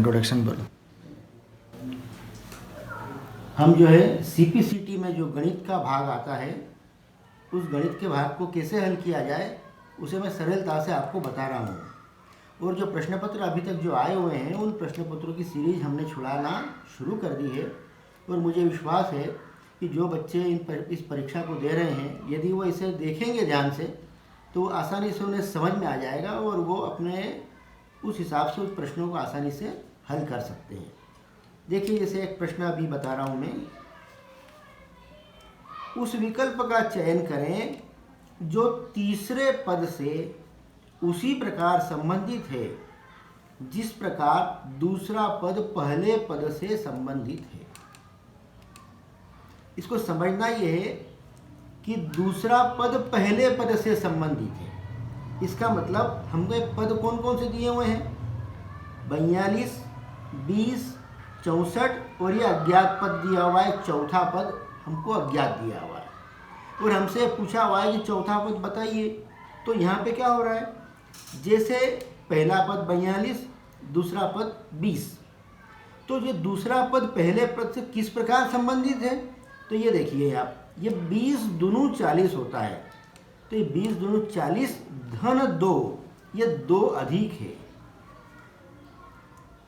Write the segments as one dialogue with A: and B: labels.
A: Introduction बोलो। हम जो है सीपीसीटी में जो गणित का भाग आता है उस गणित के भाग को कैसे हल किया जाए उसे मैं सरलता से आपको बता रहा हूँ। और जो प्रश्न पत्र अभी तक जो आए हुए हैं उन प्रश्न पत्रों की सीरीज हमने छुड़ाना शुरू कर दी है। और मुझे विश्वास है कि जो बच्चे इस परीक्षा को दे रहे हैं यदि वो इसे देखेंगे ध्यान से तो आसानी से उन्हें समझ में आ जाएगा और वो अपने उस हिसाब से उस प्रश्नों को आसानी से हल कर सकते हैं। देखिए, जैसे एक प्रश्न अभी बता रहा हूँ मैं। उस विकल्प का चयन करें जो तीसरे पद से उसी प्रकार संबंधित है जिस प्रकार दूसरा पद पहले पद से संबंधित है। इसको समझना यह है कि दूसरा पद पहले पद से संबंधित है। इसका मतलब हमको एक पद कौन कौन से दिए हुए हैं? 42, 20, 64 और ये अज्ञात पद दिया हुआ है। चौथा पद हमको अज्ञात दिया हुआ है और हमसे पूछा हुआ है कि चौथा पद बताइए। तो यहाँ पे क्या हो रहा है, जैसे पहला पद 42, दूसरा पद 20, तो ये दूसरा पद पहले पद से किस प्रकार संबंधित है? तो ये देखिए आप, ये 20 दूनी 40 होता है। तो ये 20 दूनी 40 धन 2, ये 2 अधिक है।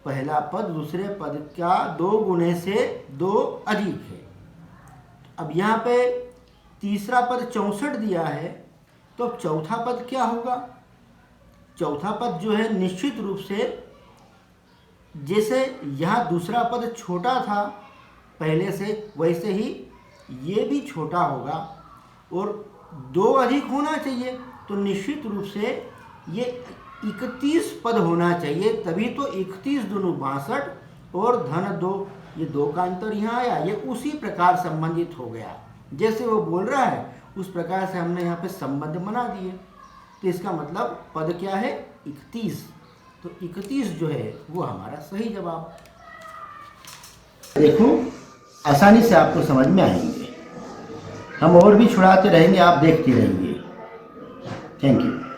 A: पहला पद दूसरे पद का 2 गुने से 2 अधिक है। अब यहाँ पे तीसरा पद 64 दिया है, तो अब चौथा पद क्या होगा? चौथा पद जो है निश्चित रूप से, जैसे यहाँ दूसरा पद छोटा था पहले से, वैसे ही ये भी छोटा होगा और 2 अधिक होना चाहिए। तो निश्चित रूप से ये 31 पद होना चाहिए, तभी तो 31 दूनी 62 और धन 2, ये 2 का अंतर यहाँ आया। ये उसी प्रकार संबंधित हो गया, जैसे वो बोल रहा है उस प्रकार से हमने यहाँ पे संबंध बना दिए। तो इसका मतलब पद क्या है? 31। तो 31 जो है वो हमारा सही जवाब। देखो, आसानी से आपको समझ में आएंगे। हम और भी छुड़ाते रहेंगे, आप देखते रहिए। Thank you.